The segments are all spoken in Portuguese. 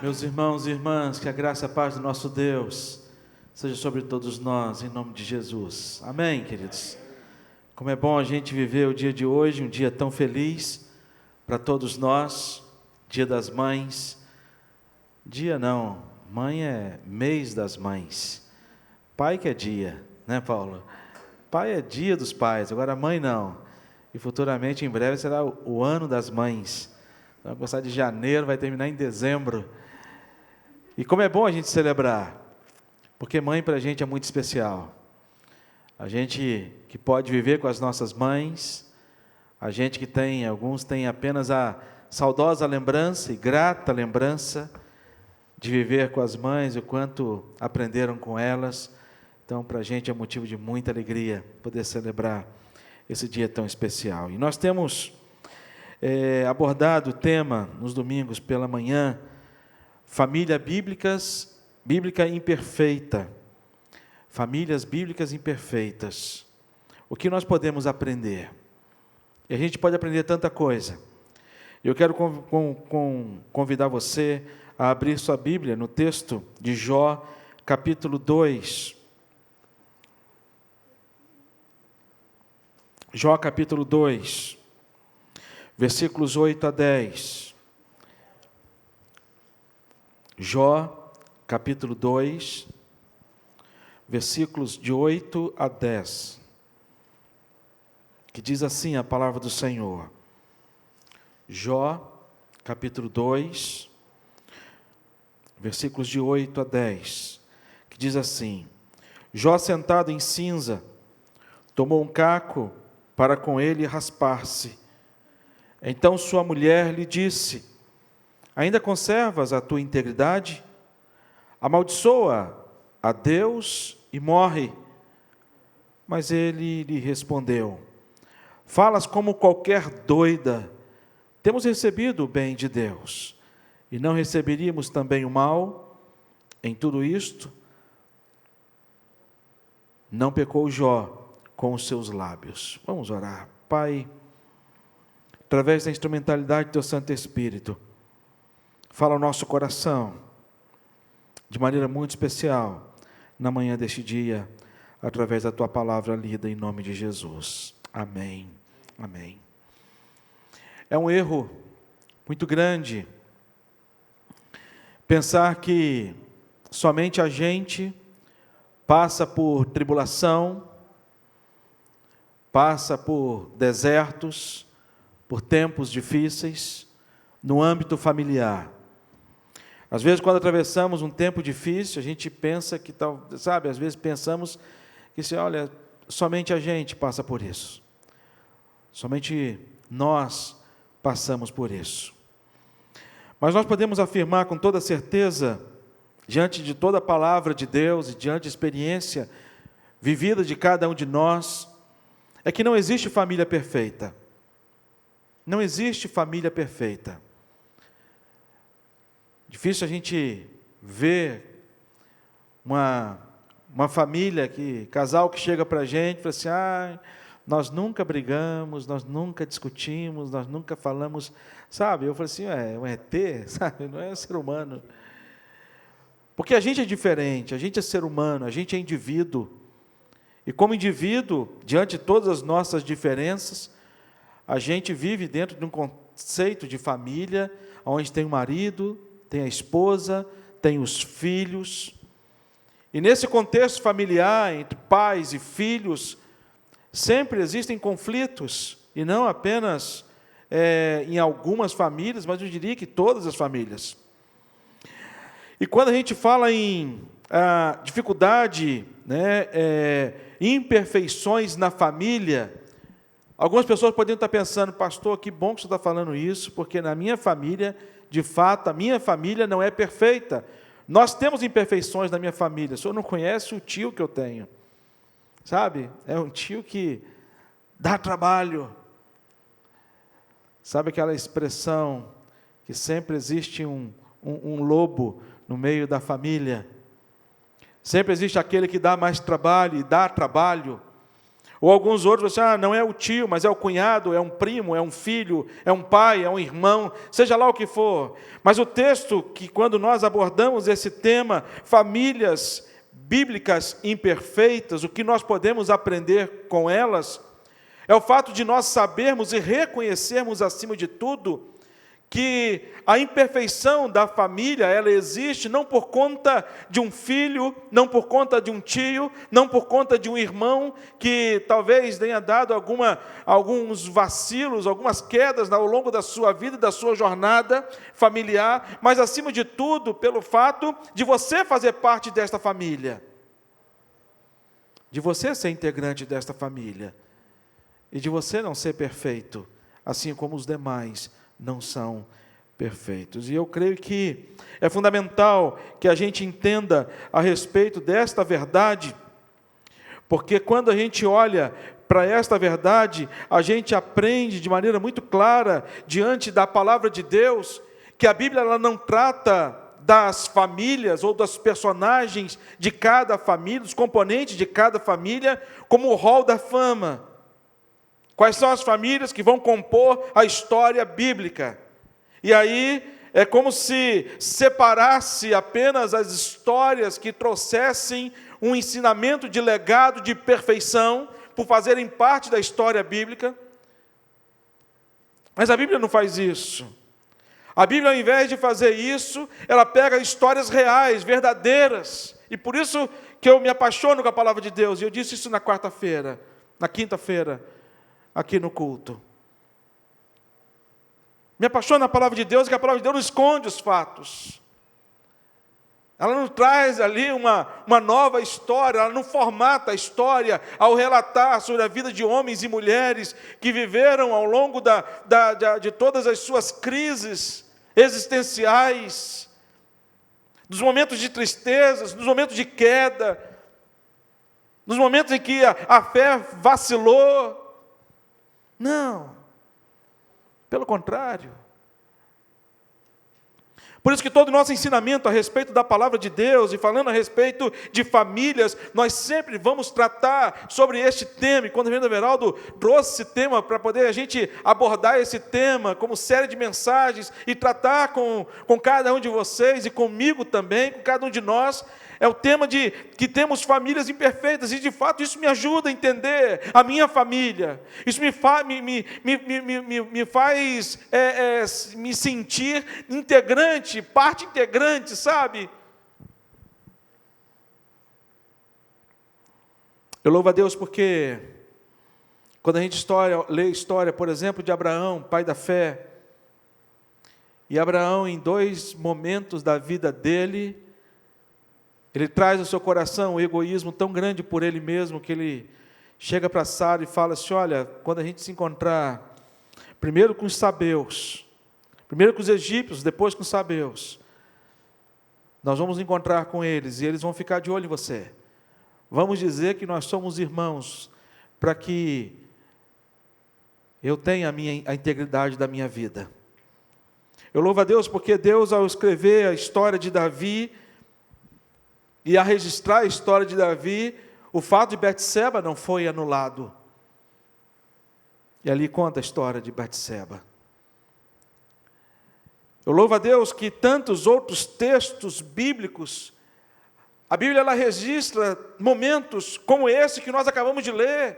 Meus irmãos e irmãs, que a graça e a paz do nosso Deus seja sobre todos nós, em nome de Jesus. Amém, queridos? Como é bom a gente viver o dia de hoje, um dia tão feliz para todos nós, Dia das Mães. Dia não, mãe é mês das mães. Pai que é dia, né, Paulo? Pai é dia dos pais, agora mãe não. E futuramente, em breve, será o ano das mães. Vai começar de janeiro, vai terminar em dezembro. E como é bom a gente celebrar, porque mãe para a gente é muito especial. A gente que pode viver com as nossas mães, a gente que tem, alguns têm apenas a saudosa lembrança e grata lembrança de viver com as mães, o quanto aprenderam com elas. Então, para a gente é motivo de muita alegria poder celebrar esse dia tão especial. E nós temos abordado o tema nos domingos pela manhã, família bíblica imperfeita. Famílias bíblicas imperfeitas. O que nós podemos aprender? E a gente pode aprender tanta coisa. Eu quero convidar você a abrir sua Bíblia no texto de Jó, capítulo 2. Jó, capítulo 2, versículos 8 a 10. Jó, capítulo 2, versículos de 8 a 10, que diz assim a palavra do Senhor. Jó, capítulo 2, versículos de 8 a 10, que diz assim: Jó, sentado em cinza, tomou um caco para com ele raspar-se. Então sua mulher lhe disse: ainda conservas a tua integridade? Amaldiçoa a Deus e morre. Mas ele lhe respondeu: falas como qualquer doida. Temos recebido o bem de Deus, e não receberíamos também o mal? Em tudo isto, não pecou Jó com os seus lábios. Vamos orar. Pai, através da instrumentalidade do Teu Santo Espírito, fala ao nosso coração, de maneira muito especial, na manhã deste dia, através da Tua palavra lida em nome de Jesus. Amém. Amém. É um erro muito grande pensar que somente a gente passa por tribulação, passa por desertos, por tempos difíceis, no âmbito familiar. Às vezes, quando atravessamos um tempo difícil, a gente pensa que, às vezes pensamos que, olha, somente a gente passa por isso. Somente nós passamos por isso. Mas nós podemos afirmar com toda certeza, diante de toda a palavra de Deus e diante da experiência vivida de cada um de nós, é que não existe família perfeita. Não existe família perfeita. Difícil a gente ver uma família, casal que chega para a gente e fala assim: nós nunca brigamos, nós nunca discutimos, nós nunca falamos, sabe? Eu falo assim, é um ET, sabe? Não é um ser humano. Porque a gente é diferente, a gente é ser humano, a gente é indivíduo. E como indivíduo, diante de todas as nossas diferenças, a gente vive dentro de um conceito de família, onde tem o marido, tem a esposa, tem os filhos. E nesse contexto familiar, entre pais e filhos, sempre existem conflitos, e não apenas em algumas famílias, mas eu diria que todas as famílias. E quando a gente fala em dificuldade, imperfeições na família, algumas pessoas podem estar pensando: pastor, que bom que você está falando isso, porque na minha família, de fato, a minha família não é perfeita. Nós temos imperfeições na minha família. O senhor não conhece o tio que eu tenho. Sabe? É um tio que dá trabalho. Sabe aquela expressão que sempre existe um lobo no meio da família? Sempre existe aquele que dá mais trabalho e dá trabalho. Ou alguns outros vão dizer, não é o tio, mas é o cunhado, é um primo, é um filho, é um pai, é um irmão, seja lá o que for. Mas o texto que quando nós abordamos esse tema, famílias bíblicas imperfeitas, o que nós podemos aprender com elas, é o fato de nós sabermos e reconhecermos acima de tudo, que a imperfeição da família, ela existe não por conta de um filho, não por conta de um tio, não por conta de um irmão que talvez tenha dado alguns vacilos, algumas quedas ao longo da sua vida, da sua jornada familiar, mas acima de tudo, pelo fato de você fazer parte desta família, de você ser integrante desta família, e de você não ser perfeito, assim como os demais não são perfeitos. E eu creio que é fundamental que a gente entenda a respeito desta verdade, porque quando a gente olha para esta verdade, a gente aprende de maneira muito clara, diante da palavra de Deus, que a Bíblia ela não trata das famílias ou dos personagens de cada família, dos componentes de cada família, como o hall da fama. Quais são as famílias que vão compor a história bíblica? E aí é como se separasse apenas as histórias que trouxessem um ensinamento de legado, de perfeição, por fazerem parte da história bíblica. Mas a Bíblia não faz isso. A Bíblia, ao invés de fazer isso, ela pega histórias reais, verdadeiras. E por isso que eu me apaixono com a palavra de Deus. E eu disse isso na quinta-feira, aqui no culto. Me apaixona a palavra de Deus, que a palavra de Deus não esconde os fatos. Ela não traz ali uma nova história, ela não formata a história ao relatar sobre a vida de homens e mulheres que viveram ao longo de todas as suas crises existenciais, dos momentos de tristezas, dos momentos de queda, nos momentos em que a fé vacilou. Não, pelo contrário. Por isso que todo o nosso ensinamento a respeito da palavra de Deus, e falando a respeito de famílias, nós sempre vamos tratar sobre este tema, e quando o reverendo Everaldo trouxe esse tema para poder a gente abordar esse tema como série de mensagens, e tratar com cada um de vocês, e comigo também, com cada um de nós, é o tema de que temos famílias imperfeitas, e de fato isso me ajuda a entender a minha família. Isso me faz me sentir integrante, parte integrante, sabe? Eu louvo a Deus porque quando a gente lê a história, por exemplo, de Abraão, pai da fé, e Abraão, em 2 momentos da vida dele, ele traz no seu coração um egoísmo tão grande por ele mesmo, que ele chega para Sara e fala assim, olha, quando a gente se encontrar, primeiro com os sabeus, primeiro com os egípcios, depois com os sabeus, nós vamos encontrar com eles, e eles vão ficar de olho em você. Vamos dizer que nós somos irmãos, para que eu tenha a integridade da minha vida. Eu louvo a Deus porque Deus, ao escrever a história de Davi, e a registrar a história de Davi, o fato de Betseba não foi anulado. E ali conta a história de Betseba. Eu louvo a Deus que tantos outros textos bíblicos, a Bíblia ela registra momentos como esse que nós acabamos de ler.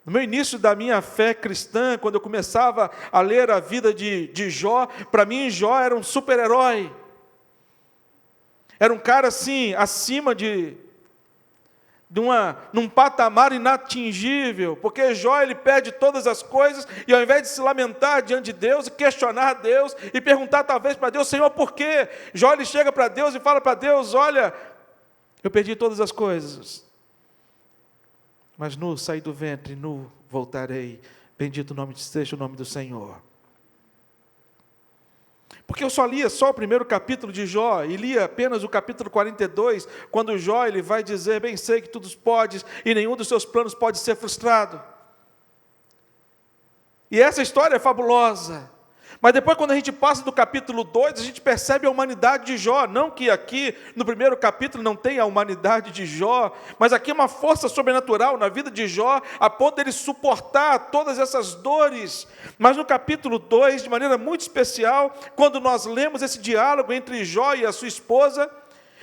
No meu início da minha fé cristã, quando eu começava a ler a vida de Jó, para mim Jó era um super-herói. Era um cara assim, acima num patamar inatingível, porque Jó ele perde todas as coisas, e ao invés de se lamentar diante de Deus, e questionar a Deus, e perguntar talvez para Deus, Senhor, por quê? Jó ele chega para Deus e fala para Deus, olha, eu perdi todas as coisas, mas nu saí do ventre, nu voltarei. Bendito seja o nome do Senhor. Porque eu só lia o primeiro capítulo de Jó, e lia apenas o capítulo 42, quando Jó ele vai dizer, bem sei que tudo podes, e nenhum dos seus planos pode ser frustrado. E essa história é fabulosa. Mas depois, quando a gente passa do capítulo 2, a gente percebe a humanidade de Jó. Não que aqui, no primeiro capítulo, não tenha a humanidade de Jó, mas aqui é uma força sobrenatural na vida de Jó, a ponto dele suportar todas essas dores. Mas no capítulo 2, de maneira muito especial, quando nós lemos esse diálogo entre Jó e a sua esposa,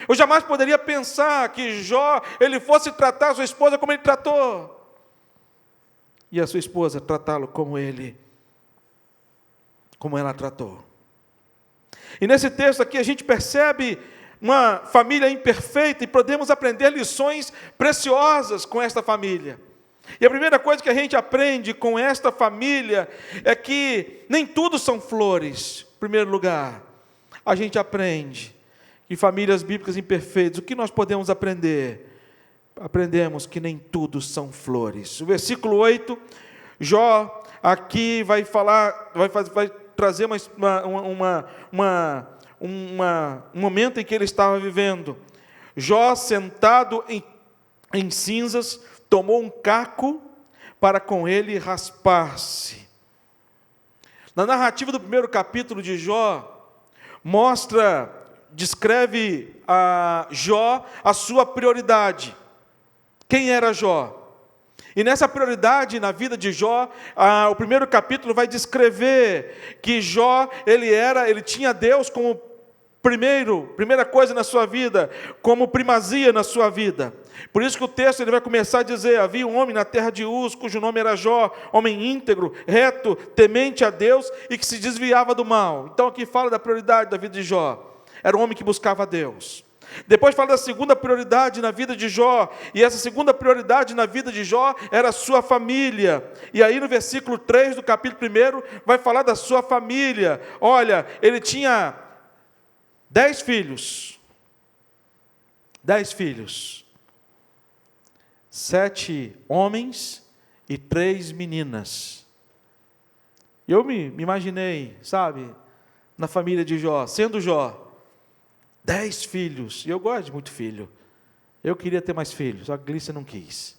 eu jamais poderia pensar que Jó, ele fosse tratar a sua esposa como ele tratou, e a sua esposa tratá-lo como ela tratou. E nesse texto aqui a gente percebe uma família imperfeita e podemos aprender lições preciosas com esta família. E a primeira coisa que a gente aprende com esta família é que nem tudo são flores. Em primeiro lugar, a gente aprende que famílias bíblicas imperfeitas, o que nós podemos aprender? Aprendemos que nem tudo são flores. O versículo 8, Jó aqui vai trazer um momento em que ele estava vivendo. Jó, sentado em cinzas, tomou um caco para com ele raspar-se. Na narrativa do primeiro capítulo de Jó, descreve a Jó a sua prioridade. Quem era Jó? E nessa prioridade na vida de Jó, o primeiro capítulo vai descrever que Jó, ele tinha Deus como primeira coisa na sua vida, como primazia na sua vida. Por isso que o texto ele vai começar a dizer: havia um homem na terra de Uz, cujo nome era Jó, homem íntegro, reto, temente a Deus e que se desviava do mal. Então aqui fala da prioridade da vida de Jó. Era um homem que buscava a Deus. Depois fala da segunda prioridade na vida de Jó, e essa segunda prioridade na vida de Jó era a sua família. E aí no versículo 3 do capítulo 1, vai falar da sua família. Olha, ele tinha 10 filhos. 10 filhos. 7 homens e 3 meninas. E eu me imaginei, sabe, na família de Jó, sendo Jó, 10 filhos, e eu gosto de muito filho. Eu queria ter mais filhos, a Glícia não quis.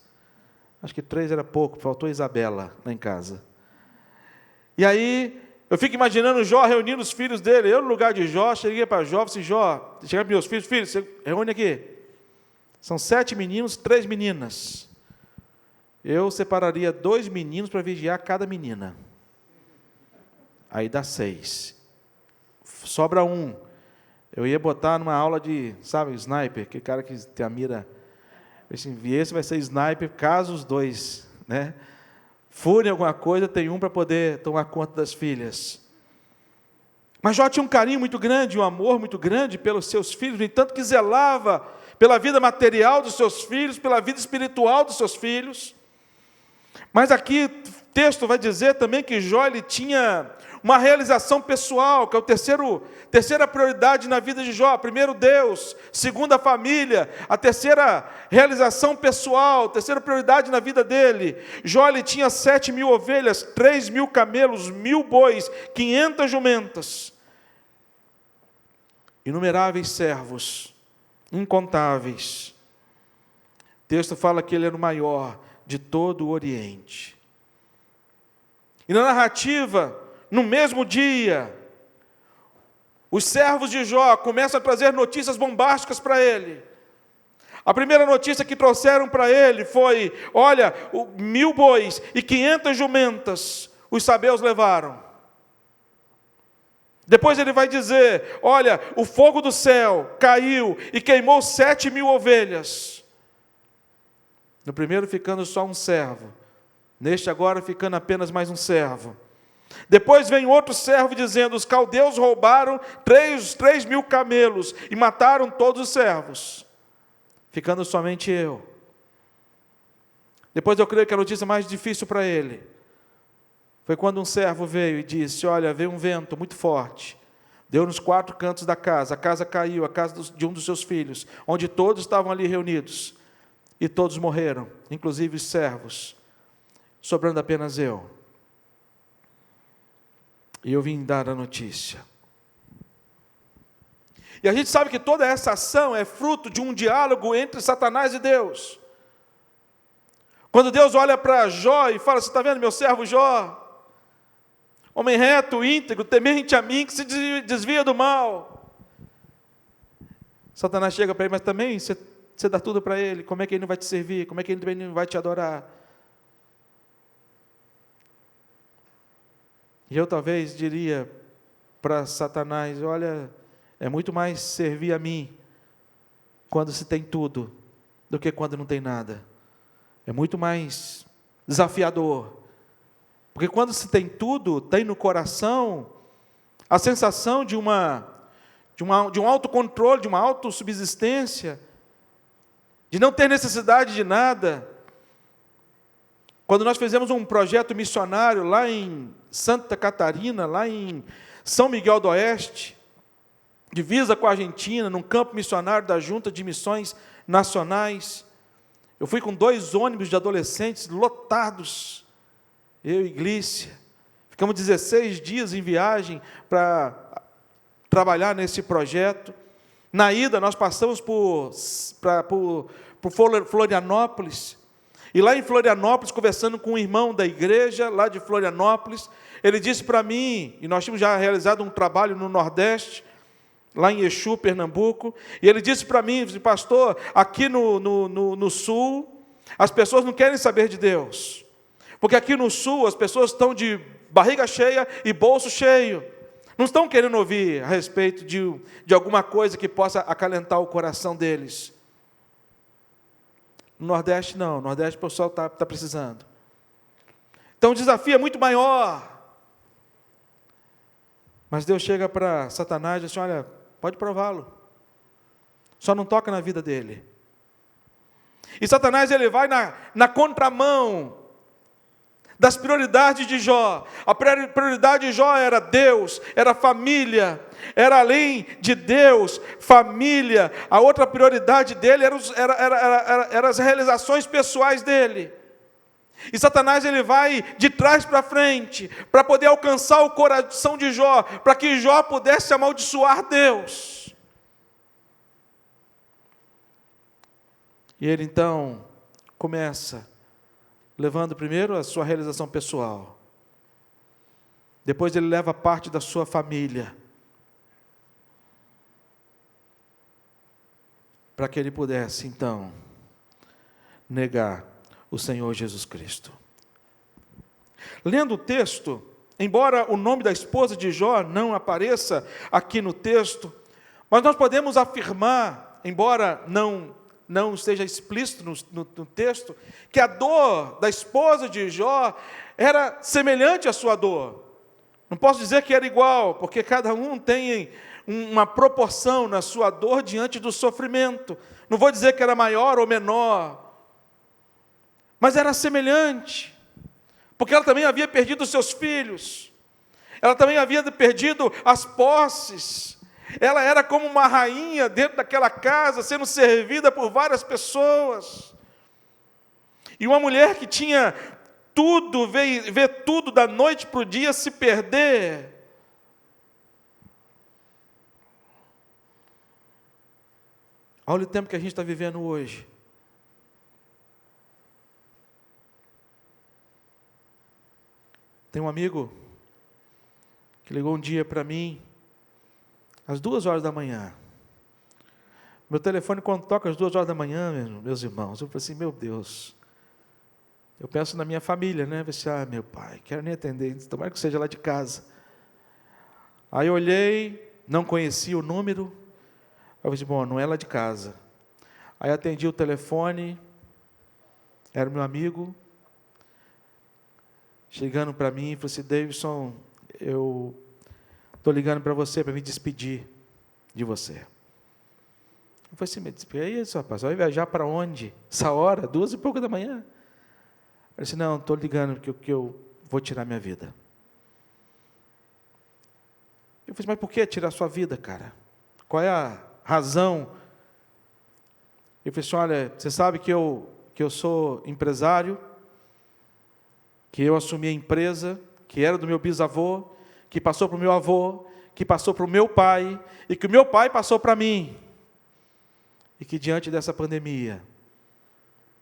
Acho que 3 era pouco, faltou Isabela lá em casa. E aí, eu fico imaginando Jó reunindo os filhos dele. Eu, no lugar de Jó, cheguei para Jó, falei assim: Jó, cheguei para meus filhos, você reúne aqui. São 7 meninos, 3 meninas. Eu separaria 2 meninos para vigiar cada menina. Aí dá 6. Sobra 1. Eu ia botar numa aula de, sabe, sniper, aquele cara que tem a mira. Assim, esse vai ser sniper, caso os 2, né, furem alguma coisa, tem um para poder tomar conta das filhas. Mas Jó tinha um carinho muito grande, um amor muito grande pelos seus filhos, no entanto que zelava pela vida material dos seus filhos, pela vida espiritual dos seus filhos. Mas aqui o texto vai dizer também que Jó ele tinha uma realização pessoal, que é terceira prioridade na vida de Jó. Primeiro Deus, segundo a família, a terceira realização pessoal, terceira prioridade na vida dele. Jó ele tinha 7.000 ovelhas, 3.000 camelos, 1.000 bois, 500 jumentas, inumeráveis servos, incontáveis. O texto fala que ele era o maior de todo o Oriente. E na narrativa, no mesmo dia, os servos de Jó começam a trazer notícias bombásticas para ele. A primeira notícia que trouxeram para ele foi: olha, 1.000 bois e 500 jumentas os sabeus levaram. Depois ele vai dizer: olha, o fogo do céu caiu e queimou 7.000 ovelhas. No primeiro ficando só um servo, neste agora ficando apenas mais um servo. Depois vem outro servo dizendo: os caldeus roubaram 3.000 camelos e mataram todos os servos, ficando somente eu. Depois eu creio que a notícia mais difícil para ele foi quando um servo veio e disse: olha, veio um vento muito forte, deu nos 4 cantos da casa, a casa caiu, a casa de um dos seus filhos, onde todos estavam ali reunidos, e todos morreram, inclusive os servos, sobrando apenas eu. E eu vim dar a notícia. E a gente sabe que toda essa ação é fruto de um diálogo entre Satanás e Deus. Quando Deus olha para Jó e fala: você está vendo meu servo Jó? homem reto, íntegro, temente a mim, que se desvia do mal. Satanás chega para ele, mas também você dá tudo para ele, como é que ele não vai te servir? Como é que ele também não vai te adorar? E eu talvez diria para Satanás, olha, é muito mais servir a mim quando se tem tudo, do que quando não tem nada. É muito mais desafiador. Porque quando se tem tudo, tem no coração a sensação de um autocontrole, de uma autossubsistência, de não ter necessidade de nada. Quando nós fizemos um projeto missionário lá em Santa Catarina, lá em São Miguel do Oeste, divisa com a Argentina, num campo missionário da Junta de Missões Nacionais, eu fui com 2 ônibus de adolescentes lotados, eu e Glícia, ficamos 16 dias em viagem para trabalhar nesse projeto. Na ida nós passamos por Florianópolis, e lá em Florianópolis, conversando com um irmão da igreja, lá de Florianópolis, ele disse para mim, e nós tínhamos já realizado um trabalho no Nordeste, lá em Exu, Pernambuco, e ele disse para mim, pastor, aqui no Sul, as pessoas não querem saber de Deus, porque aqui no Sul as pessoas estão de barriga cheia e bolso cheio, não estão querendo ouvir a respeito de alguma coisa que possa acalentar o coração deles. No Nordeste não, no Nordeste o pessoal está precisando. Então o desafio é muito maior. Mas Deus chega para Satanás e diz assim, olha, pode prová-lo, só não toca na vida dele. E Satanás ele vai na contramão das prioridades de Jó. A prioridade de Jó era Deus, era família, era além de Deus, família. A outra prioridade dele era as realizações pessoais dele. E Satanás ele vai de trás para frente, para poder alcançar o coração de Jó, para que Jó pudesse amaldiçoar Deus. E ele então começa levando primeiro a sua realização pessoal. Depois ele leva parte da sua família, para que ele pudesse então negar o Senhor Jesus Cristo. Lendo o texto, embora o nome da esposa de Jó não apareça aqui no texto, mas nós podemos afirmar, embora não esteja explícito no texto, que a dor da esposa de Jó era semelhante à sua dor. Não posso dizer que era igual, porque cada um tem uma proporção na sua dor diante do sofrimento. Não vou dizer que era maior ou menor, mas era semelhante, porque ela também havia perdido os seus filhos, ela também havia perdido as posses, ela era como uma rainha dentro daquela casa, sendo servida por várias pessoas, e uma mulher que tinha tudo, vê tudo da noite para o dia se perder. Olha o tempo que a gente está vivendo hoje. Tem um amigo que ligou um dia para mim, às 2h da manhã. Meu telefone, quando toca às 2h da manhã, meus irmãos, eu falei assim, meu Deus, eu penso na minha família, né? Eu falei assim, meu pai, quero nem atender, tomara que seja lá de casa. Aí eu olhei, não conhecia o número, eu falei assim, bom, não é lá de casa. Aí atendi o telefone, era meu amigo, chegando para mim, falou assim, Davidson, eu estou ligando para você, para me despedir de você. Eu falei assim, me despedir, é isso, rapaz, vai viajar para onde? Essa hora, 2h e pouco da manhã? Eu disse, não, estou ligando porque eu vou tirar minha vida. Eu falei, mas por que tirar sua vida, cara? Qual é a razão? Eu falei assim, olha, você sabe que eu sou empresário, que eu assumi a empresa, que era do meu bisavô, que passou para o meu avô, que passou para o meu pai, e que o meu pai passou para mim. E que diante dessa pandemia,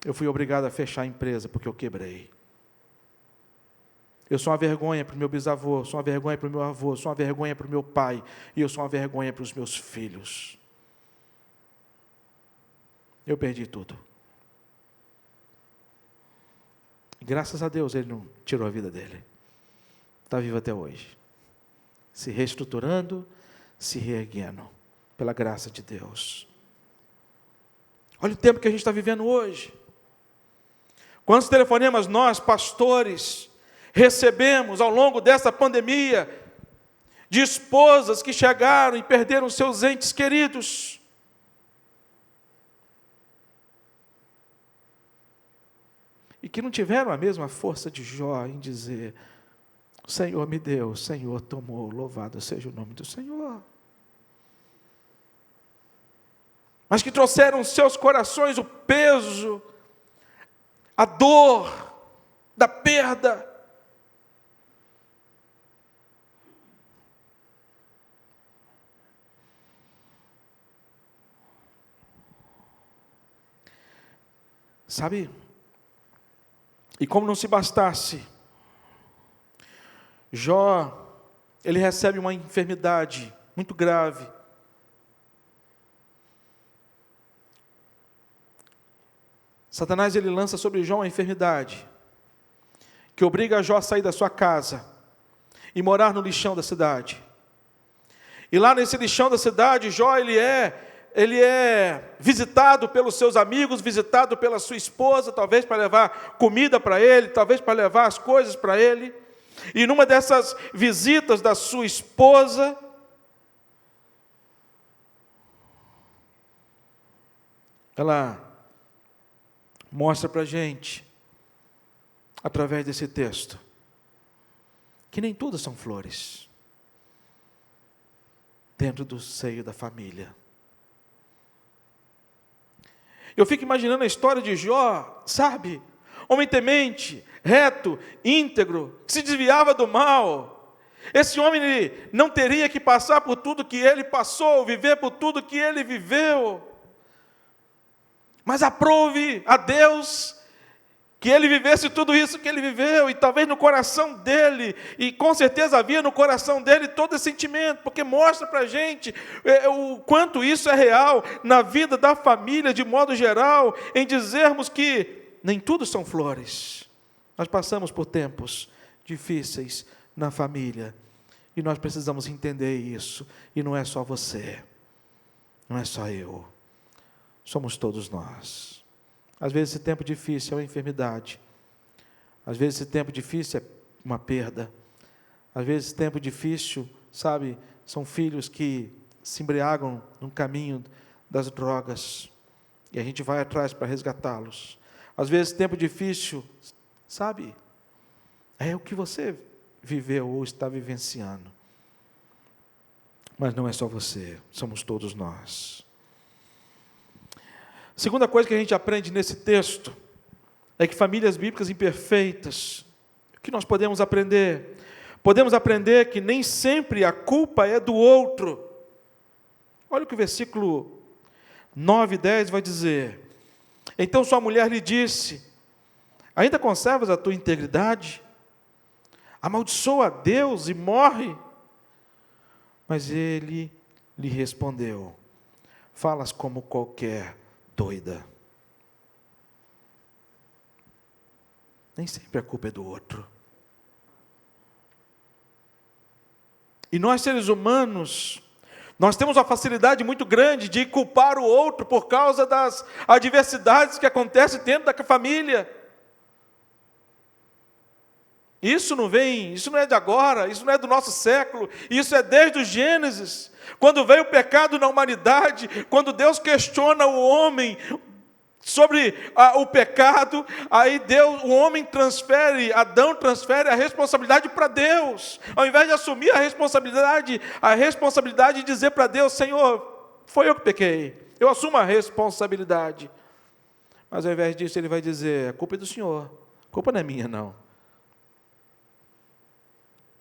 eu fui obrigado a fechar a empresa, porque eu quebrei. Eu sou uma vergonha para o meu bisavô, sou uma vergonha para o meu avô, sou uma vergonha para o meu pai, e eu sou uma vergonha para os meus filhos. Eu perdi tudo. E graças a Deus ele não tirou a vida dele. Está vivo até hoje. Se reestruturando, se reerguendo, pela graça de Deus. Olha o tempo que a gente está vivendo hoje. Quantos telefonemas nós, pastores, recebemos ao longo dessa pandemia, de esposas que chegaram e perderam seus entes queridos. E que não tiveram a mesma força de Jó em dizer: o Senhor me deu, o Senhor tomou, louvado seja o nome do Senhor. Mas que trouxeram os seus corações o peso, a dor da perda. Sabe? E como não se bastasse, Jó, ele recebe uma enfermidade muito grave. Satanás, ele lança sobre Jó uma enfermidade, que obriga Jó a sair da sua casa e morar no lixão da cidade. E lá nesse lixão da cidade, Jó, ele é visitado pelos seus amigos, visitado pela sua esposa, talvez para levar comida para ele, talvez para levar as coisas para ele. E numa dessas visitas da sua esposa, ela mostra para a gente, através desse texto, que nem tudo são flores dentro do seio da família. Eu fico imaginando a história de Jó, sabe? Homem temente, reto, íntegro, que se desviava do mal. Esse homem, ele não teria que passar por tudo que ele passou, viver por tudo que ele viveu. Mas aprove a Deus que ele vivesse tudo isso que ele viveu, e talvez no coração dele, e com certeza havia no coração dele todo esse sentimento, porque mostra para a gente o quanto isso é real na vida da família, de modo geral, em dizermos que nem tudo são flores. Nós passamos por tempos difíceis na família, e nós precisamos entender isso, e não é só você, não é só eu, somos todos nós. Às vezes esse tempo difícil é uma enfermidade. Às vezes esse tempo difícil é uma perda. Às vezes esse tempo difícil, sabe, são filhos que se embriagam no caminho das drogas. E a gente vai atrás para resgatá-los. Às vezes esse tempo difícil, sabe, é o que você viveu ou está vivenciando. Mas não é só você, somos todos nós. Segunda coisa que a gente aprende nesse texto é que famílias bíblicas imperfeitas, o que nós podemos aprender? Podemos aprender que nem sempre a culpa é do outro. Olha o que o versículo 9 e 10 vai dizer. Então sua mulher lhe disse: ainda conservas a tua integridade? Amaldiçoa a Deus e morre. Mas ele lhe respondeu: falas como qualquer doida. Nem sempre a culpa é do outro. E nós, seres humanos, nós temos uma facilidade muito grande de culpar o outro por causa das adversidades que acontecem dentro da família. Isso não é de agora, isso não é do nosso século, isso é desde o Gênesis. Quando veio o pecado na humanidade, quando Deus questiona o homem sobre o pecado, aí Adão transfere a responsabilidade para Deus. Ao invés de assumir a responsabilidade de dizer para Deus: Senhor, foi eu que pequei, eu assumo a responsabilidade. Mas ao invés disso ele vai dizer: a culpa é do Senhor, a culpa não é minha não.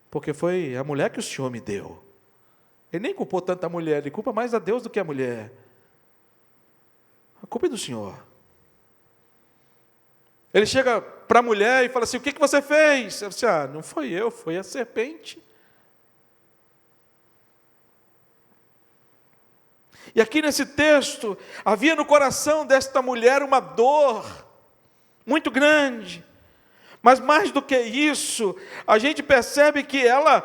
Porque foi a mulher que o Senhor me deu. Ele nem culpou tanto a mulher, ele culpa mais a Deus do que a mulher. A culpa é do Senhor. Ele chega para a mulher e fala assim: o que você fez? Ela disse: não foi eu, foi a serpente. E aqui nesse texto, havia no coração desta mulher uma dor muito grande. Mas mais do que isso, a gente percebe que ela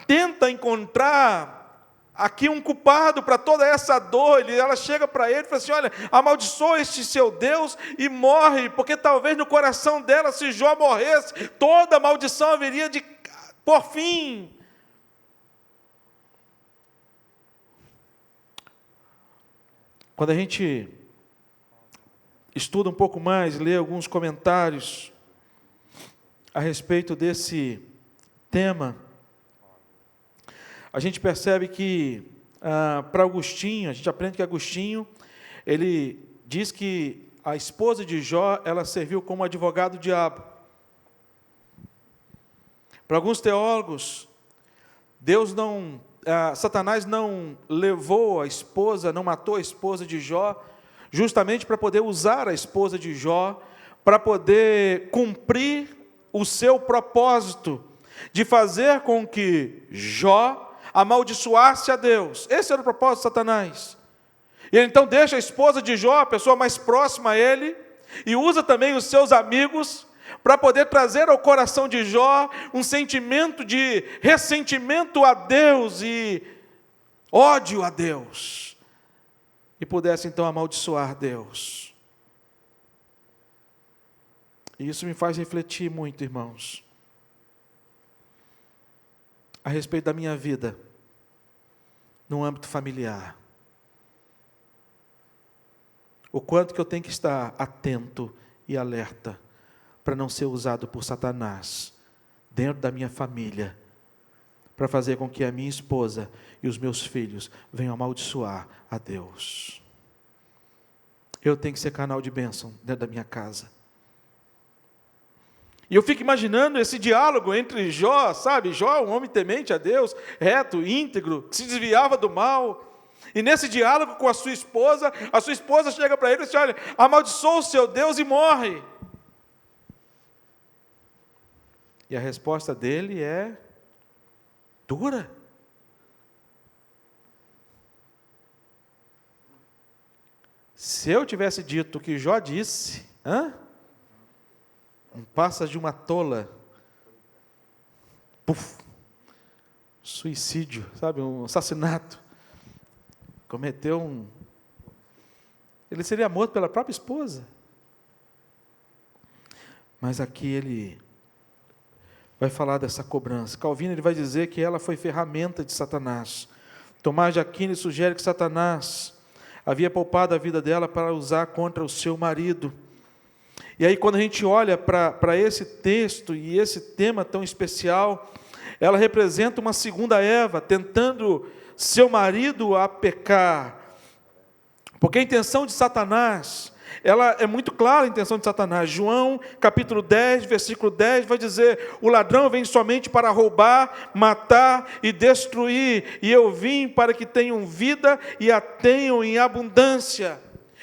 tenta encontrar aqui um culpado para toda essa dor. Ela chega para ele e fala assim: olha, amaldiçoa este seu Deus e morre, porque talvez no coração dela, se Jó morresse, toda maldição haveria de por fim. Quando a gente estuda um pouco mais, lê alguns comentários a respeito desse tema, a gente percebe que, para Agostinho, a gente aprende que Agostinho, ele diz que a esposa de Jó, ela serviu como advogado do diabo. Para alguns teólogos, Satanás não levou a esposa, não matou a esposa de Jó, justamente para poder usar a esposa de Jó, para poder cumprir o seu propósito, de fazer com que Jó amaldiçoasse a Deus. Esse era o propósito de Satanás. E ele então deixa a esposa de Jó, a pessoa mais próxima a ele, e usa também os seus amigos, para poder trazer ao coração de Jó um sentimento de ressentimento a Deus e ódio a Deus, e pudesse então amaldiçoar Deus. E isso me faz refletir muito, irmãos, a respeito da minha vida no âmbito familiar. O quanto que eu tenho que estar atento e alerta para não ser usado por Satanás dentro da minha família, para fazer com que a minha esposa e os meus filhos venham amaldiçoar a Deus. Eu tenho que ser canal de bênção dentro da minha casa. E eu fico imaginando esse diálogo entre Jó, sabe? Jó é um homem temente a Deus, reto, íntegro, que se desviava do mal. E nesse diálogo com a sua esposa chega para ele e diz: olha, amaldiçoa o seu Deus e morre. E a resposta dele é dura. Se eu tivesse dito o que Jó disse, não passa de uma tola, suicídio, sabe, um assassinato, ele seria morto pela própria esposa. Mas aqui ele vai falar dessa cobrança. Calvino ele vai dizer que ela foi ferramenta de Satanás. Tomás de Aquino sugere que Satanás havia poupado a vida dela para usar contra o seu marido. E aí, quando a gente olha para esse texto e esse tema tão especial, ela representa uma segunda Eva, tentando seu marido a pecar. Porque a intenção de Satanás, ela é muito clara, a intenção de Satanás. João, capítulo 10, versículo 10, vai dizer: o ladrão vem somente para roubar, matar e destruir, e eu vim para que tenham vida e a tenham em abundância.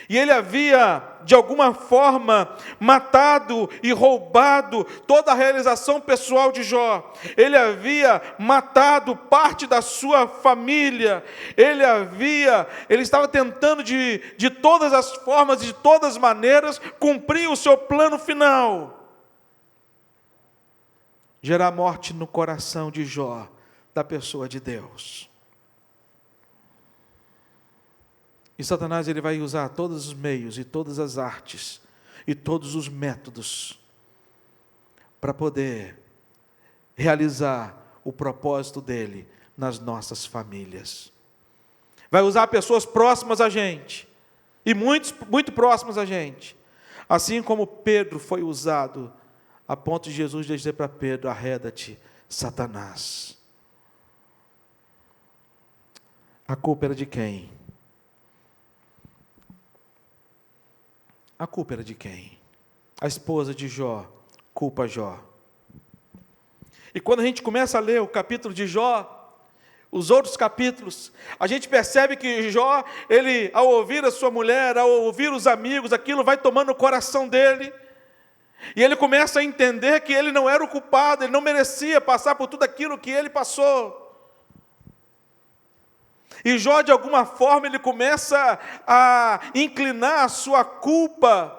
E ele havia, de alguma forma, matado e roubado toda a realização pessoal de Jó. Ele havia matado parte da sua família. Ele estava tentando de todas as formas, de todas as maneiras, cumprir o seu plano final. Gerar morte no coração de Jó, da pessoa de Deus. E Satanás ele vai usar todos os meios e todas as artes e todos os métodos para poder realizar o propósito dele nas nossas famílias. Vai usar pessoas próximas a gente e muito próximas a gente. Assim como Pedro foi usado a ponto de Jesus dizer para Pedro: arreda-te, Satanás. A culpa era de quem? A culpa era de quem? A esposa de Jó culpa Jó. E quando a gente começa a ler o capítulo de Jó, os outros capítulos, a gente percebe que Jó, ele, ao ouvir a sua mulher, ao ouvir os amigos, aquilo vai tomando o coração dele, E ele começa a entender que ele não era o culpado, ele não merecia passar por tudo aquilo que ele passou. E Jó, de alguma forma, ele começa a inclinar a sua culpa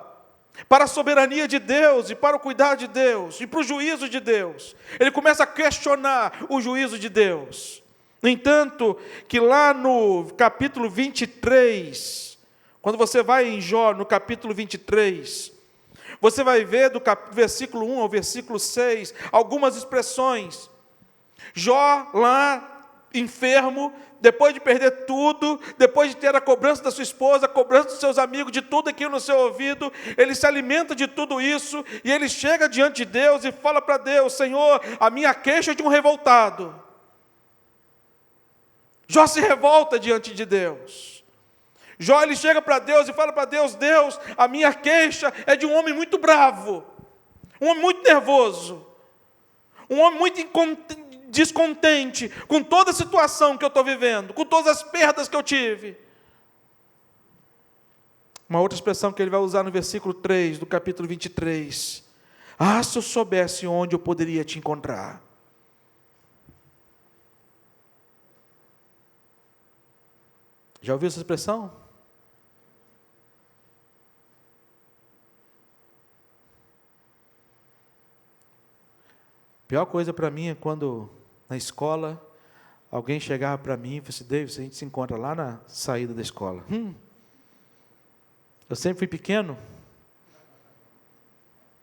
para a soberania de Deus, e para o cuidado de Deus, e para o juízo de Deus. Ele começa a questionar o juízo de Deus. No entanto, que lá no capítulo 23, quando você vai em Jó, no capítulo 23, você vai ver do versículo 1 ao versículo 6, algumas expressões. Jó lá, enfermo, depois de perder tudo, depois de ter a cobrança da sua esposa, a cobrança dos seus amigos, de tudo aquilo no seu ouvido, ele se alimenta de tudo isso, e ele chega diante de Deus e fala para Deus: Senhor, a minha queixa é de um revoltado. Jó se revolta diante de Deus. Jó, ele chega para Deus e fala para Deus: Deus, a minha queixa é de um homem muito bravo, um homem muito nervoso, um homem muito descontente com toda a situação que eu estou vivendo, com todas as perdas que eu tive. Uma outra expressão que ele vai usar no versículo 3 do capítulo 23. Ah, se eu soubesse onde eu poderia te encontrar. Já ouviu essa expressão? A pior coisa para mim é quando, na escola, alguém chegava para mim e falava assim: David, a gente se encontra lá na saída da escola. Eu sempre fui pequeno,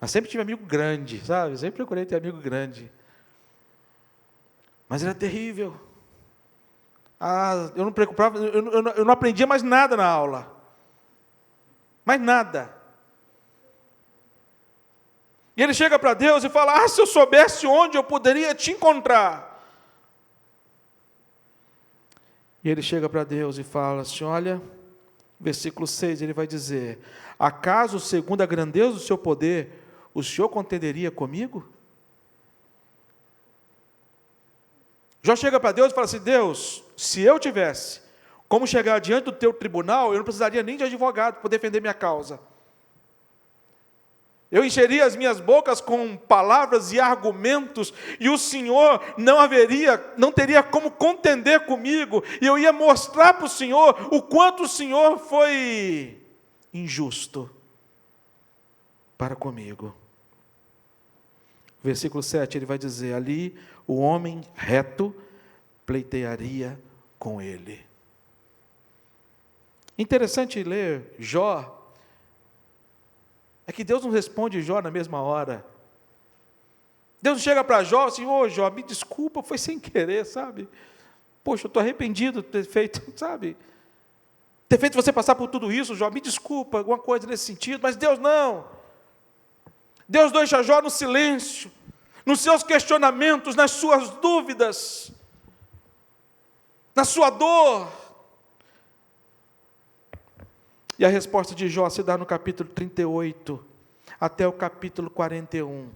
mas sempre tive amigo grande, sabe? Eu sempre procurei ter amigo grande. Mas era terrível. Eu não preocupava, eu não aprendia mais nada na aula. Mais nada. E ele chega para Deus e fala: se eu soubesse onde eu poderia te encontrar. E ele chega para Deus e fala assim: olha, versículo 6, ele vai dizer: acaso, segundo a grandeza do seu poder, o Senhor contenderia comigo? Jó chega para Deus e fala assim: Deus, se eu tivesse como chegar diante do teu tribunal, eu não precisaria nem de advogado para defender minha causa. Eu encheria as minhas bocas com palavras e argumentos, e o Senhor não teria como contender comigo, e eu ia mostrar para o Senhor o quanto o Senhor foi injusto para comigo. Versículo 7, ele vai dizer: ali o homem reto pleitearia com ele. Interessante ler Jó, é que Deus não responde Jó na mesma hora. Deus não chega para Jó assim: ô Jó, me desculpa, foi sem querer, sabe? Poxa, eu estou arrependido de ter feito, sabe? Ter feito você passar por tudo isso, Jó, me desculpa, alguma coisa nesse sentido. Mas Deus não. Deus deixa Jó no silêncio, nos seus questionamentos, nas suas dúvidas, na sua dor. E a resposta de Jó se dá no capítulo 38, até o capítulo 41.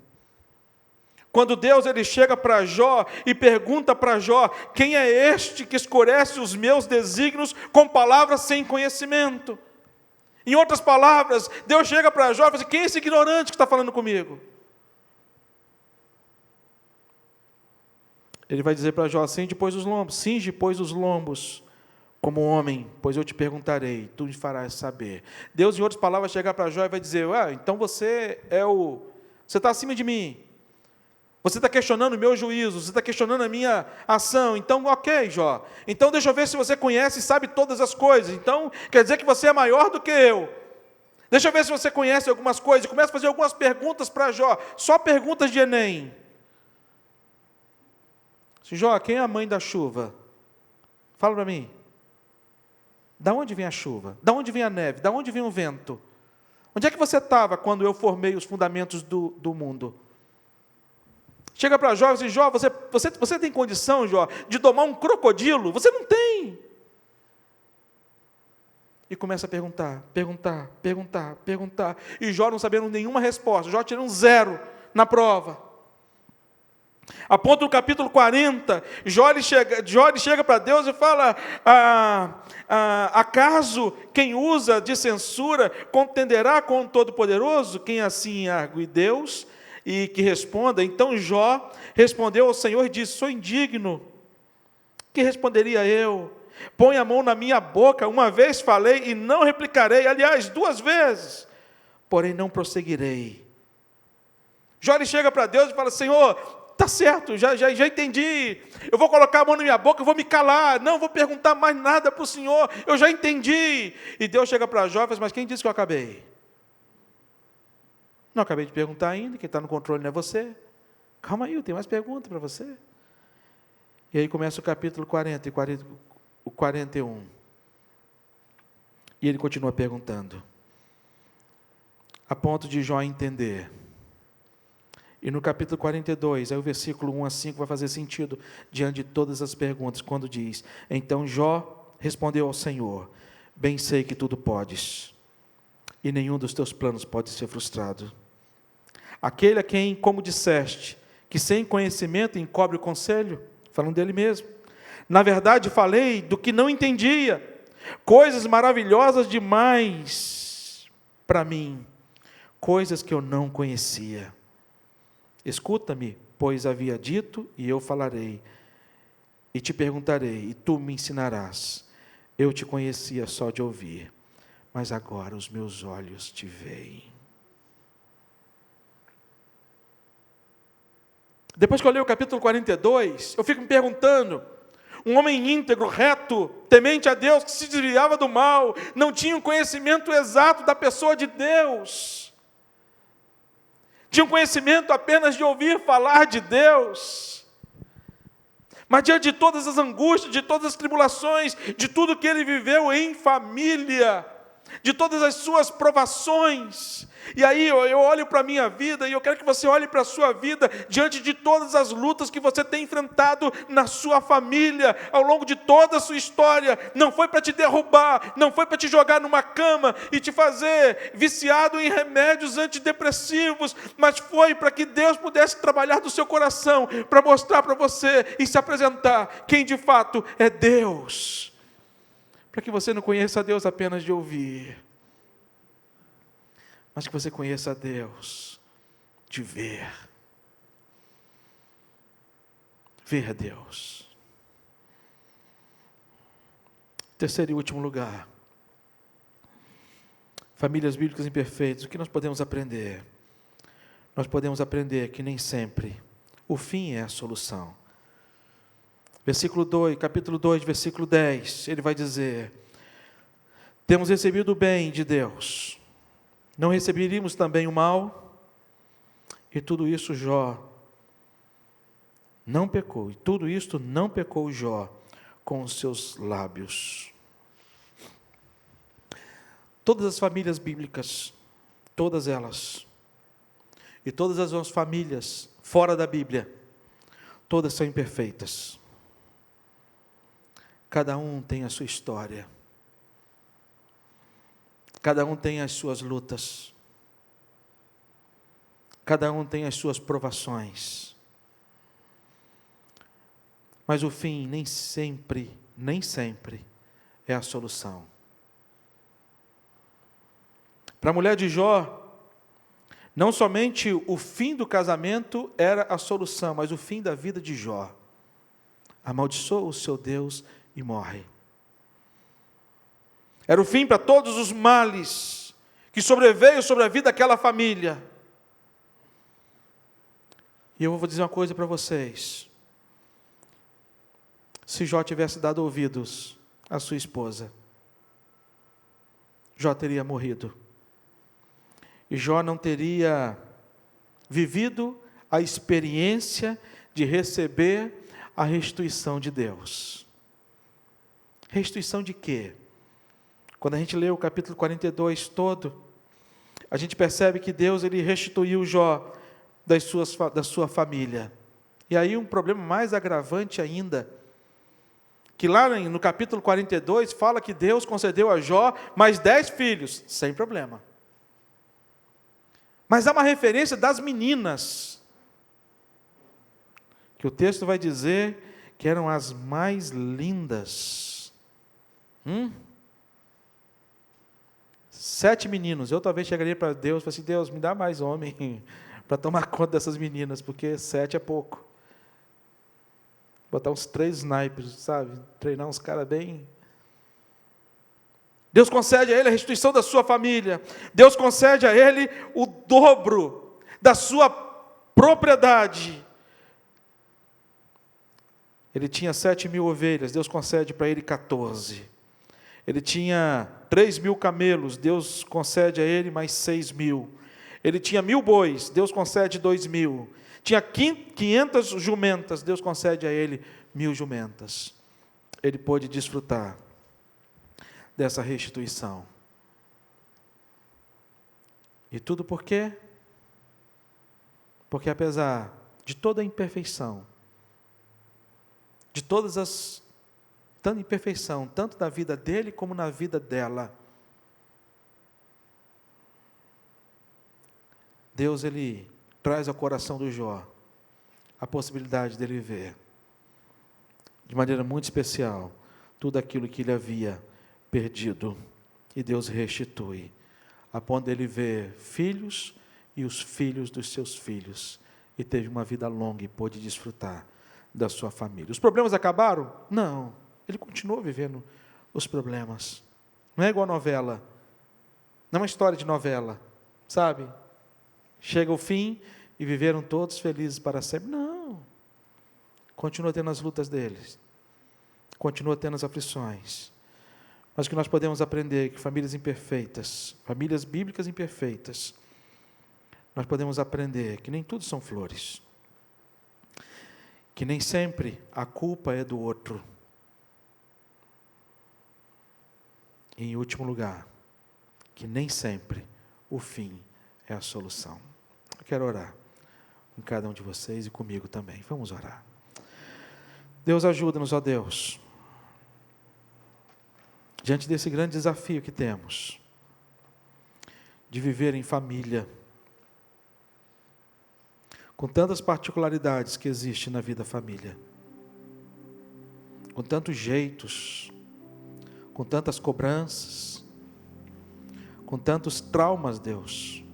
Quando Deus ele chega para Jó e pergunta para Jó: quem é este que escurece os meus desígnios com palavras sem conhecimento? Em outras palavras, Deus chega para Jó e fala assim: quem é esse ignorante que está falando comigo? Ele vai dizer para Jó: cinge, pois, os lombos, como homem, pois eu te perguntarei, tu me farás saber. Deus, em outras palavras, vai chegar para Jó e vai dizer: então você está acima de mim, você está questionando o meu juízo, você está questionando a minha ação, então ok, Jó, então deixa eu ver se você conhece e sabe todas as coisas, então quer dizer que você é maior do que eu, deixa eu ver se você conhece algumas coisas, e começa a fazer algumas perguntas para Jó, só perguntas de Enem. Jó, quem é a mãe da chuva? Fala para mim. Da onde vem a chuva? Da onde vem a neve? Da onde vem o vento? Onde é que você estava quando eu formei os fundamentos do mundo? Chega para Jó e diz: Jó, você tem condição, Jó, de domar um crocodilo? Você não tem. E começa a perguntar. E Jó não sabendo nenhuma resposta. Jó tirando 0 na prova. A ponto do capítulo 40, Jó chega para Deus e fala, acaso quem usa de censura contenderá com o Todo-Poderoso? Quem assim argue Deus e que responda? Então Jó respondeu ao Senhor e disse, sou indigno. Que responderia eu? Põe a mão na minha boca, uma vez falei e não replicarei, aliás, 2 vezes, porém não prosseguirei. Jó chega para Deus e fala, Senhor, está certo, já entendi, eu vou colocar a mão na minha boca, eu vou me calar, não vou perguntar mais nada para o Senhor, eu já entendi. E Deus chega para Jó e fala, mas quem disse que eu acabei? Não acabei de perguntar ainda, quem está no controle não é você. Calma aí, eu tenho mais perguntas para você. E aí começa o capítulo 40 e o 41. E ele continua perguntando, a ponto de Jó entender. E no capítulo 42, aí o versículo 1 a 5 vai fazer sentido diante de todas as perguntas, quando diz, então Jó respondeu ao Senhor, bem sei que tudo podes, e nenhum dos teus planos pode ser frustrado. Aquele a quem, como disseste, que sem conhecimento encobre o conselho, falando dele mesmo. Na verdade, falei do que não entendia, coisas maravilhosas demais para mim, coisas que eu não conhecia. Escuta-me, pois havia dito, e eu falarei, e te perguntarei, e tu me ensinarás. Eu te conhecia só de ouvir, mas agora os meus olhos te veem. Depois que eu leio o capítulo 42, eu fico me perguntando, um homem íntegro, reto, temente a Deus, que se desviava do mal, não tinha um conhecimento exato da pessoa de Deus, tinha um conhecimento apenas de ouvir falar de Deus, mas diante de todas as angústias, de todas as tribulações, de tudo que ele viveu em família, de todas as suas provações, e aí eu olho para a minha vida, e eu quero que você olhe para a sua vida, diante de todas as lutas que você tem enfrentado na sua família, ao longo de toda a sua história, não foi para te derrubar, não foi para te jogar numa cama, e te fazer viciado em remédios antidepressivos, mas foi para que Deus pudesse trabalhar do seu coração, para mostrar para você, e se apresentar, quem de fato é Deus, para que você não conheça a Deus apenas de ouvir, mas que você conheça a Deus de ver. Ver a Deus. Terceiro e último lugar. Famílias bíblicas imperfeitas. O que nós podemos aprender? Nós podemos aprender que nem sempre o fim é a solução. Versículo 2, capítulo 2, versículo 10, ele vai dizer, temos recebido o bem de Deus, não receberíamos também o mal? E tudo isso Jó não pecou, e tudo isto não pecou Jó com os seus lábios. Todas as famílias bíblicas, todas elas, e todas as famílias fora da Bíblia, todas são imperfeitas. Cada um tem a sua história. Cada um tem as suas lutas. Cada um tem as suas provações. Mas o fim nem sempre é a solução. Para a mulher de Jó, não somente o fim do casamento era a solução, mas o fim da vida de Jó. Amaldiçoa o seu Deus e morre. Era o fim para todos os males que sobreveio sobre a vida daquela família. E eu vou dizer uma coisa para vocês. Se Jó tivesse dado ouvidos à sua esposa, Jó teria morrido. E Jó não teria vivido a experiência de receber a restituição de Deus. Restituição de quê? Quando a gente lê o capítulo 42 todo, a gente percebe que Deus ele restituiu Jó da sua família. E aí um problema mais agravante ainda, que lá no capítulo 42 fala que Deus concedeu a Jó mais 10 filhos, sem problema. Mas há uma referência das meninas. que o texto vai dizer que eram as mais lindas. 7 meninos. Eu talvez chegaria para Deus e falaria assim: Deus, me dá mais homem para tomar conta dessas meninas, porque 7 é pouco. Botar uns 3 snipers, sabe? Treinar uns caras bem... Deus concede a ele a restituição da sua família. Deus concede a ele o dobro da sua propriedade. Ele tinha 7.000 ovelhas, Deus concede para ele 14. Ele tinha 3.000 camelos, Deus concede a ele mais 6.000. Ele tinha 1.000 bois, Deus concede 2.000. Tinha 500 jumentas, Deus concede a ele 1.000 jumentas. Ele pôde desfrutar dessa restituição. E tudo por quê? Porque apesar de toda a imperfeição, de todas as tanta imperfeição, tanto na vida dele como na vida dela, Deus, ele traz ao coração do Jó a possibilidade dele ver, de maneira muito especial, tudo aquilo que ele havia perdido, e Deus restitui, a ponto dele ver filhos e os filhos dos seus filhos, e teve uma vida longa e pôde desfrutar da sua família. Os problemas acabaram? Não, ele continuou vivendo os problemas. Não é igual novela, não é uma história de novela, sabe? Chega o fim e viveram todos felizes para sempre. Não, continua tendo as lutas deles, continua tendo as aflições. Mas que nós podemos aprender que famílias imperfeitas, famílias bíblicas imperfeitas, nós podemos aprender que nem tudo são flores, que nem sempre a culpa é do outro. E, em último lugar, que nem sempre o fim é a solução. Eu quero orar com cada um de vocês e comigo também. Vamos orar. Deus, ajuda-nos, ó Deus, diante desse grande desafio que temos, de viver em família, com tantas particularidades que existem na vida família, com tantos jeitos, com tantas cobranças, com tantos traumas, Deus,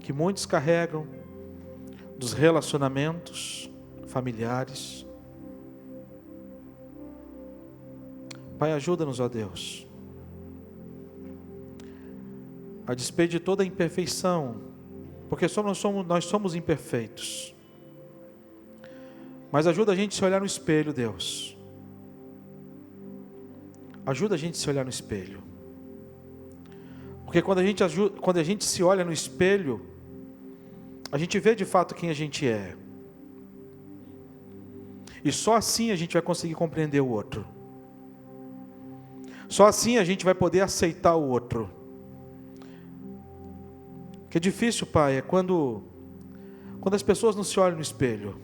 que muitos carregam dos relacionamentos familiares. Pai, ajuda-nos, ó Deus, a despeito de toda a imperfeição, porque nós somos imperfeitos, mas ajuda a gente a se olhar no espelho, Deus, ajuda a gente a se olhar no espelho, porque quando a gente se olha no espelho, a gente vê de fato quem a gente é, e só assim a gente vai conseguir compreender o outro. Só assim a gente vai poder aceitar o outro. O que é difícil, Pai, é quando as pessoas não se olham no espelho,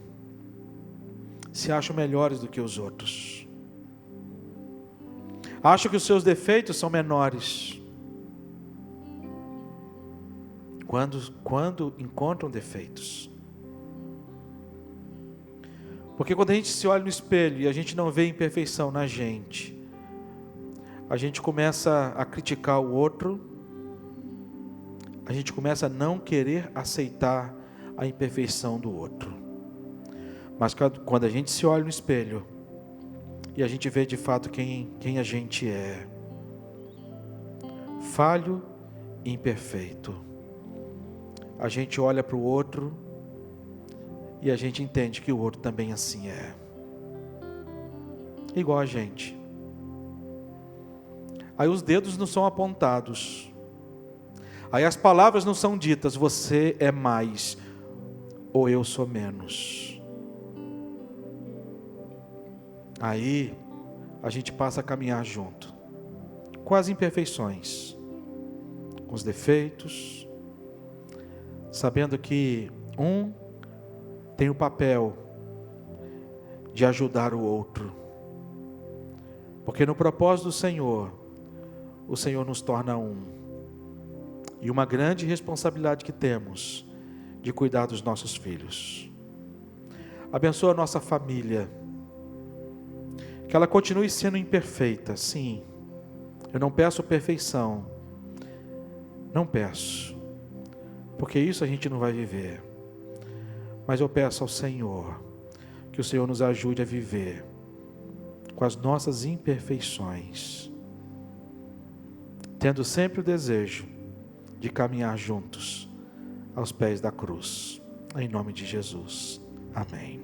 se acham melhores do que os outros, acham que os seus defeitos são menores, quando encontram defeitos. Porque quando a gente se olha no espelho e a gente não vê imperfeição na gente, a gente começa a criticar o outro, a gente começa a não querer aceitar a imperfeição do outro. Mas quando a gente se olha no espelho e a gente vê de fato quem a gente é, falho e imperfeito, a gente olha para o outro e a gente entende que o outro também assim é, igual a gente. Aí os dedos não são apontados, aí as palavras não são ditas, você é mais, ou eu sou menos. Aí a gente passa a caminhar junto, com as imperfeições, com os defeitos, sabendo que um tem o papel de ajudar o outro, porque no propósito do Senhor, o Senhor nos torna um. E uma grande responsabilidade que temos de cuidar dos nossos filhos. Abençoa a nossa família. Que ela continue sendo imperfeita, sim. Eu não peço perfeição. Não peço. Porque isso a gente não vai viver. Mas eu peço ao Senhor que o Senhor nos ajude a viver com as nossas imperfeições, tendo sempre o desejo de caminhar juntos aos pés da cruz. Em nome de Jesus. Amém.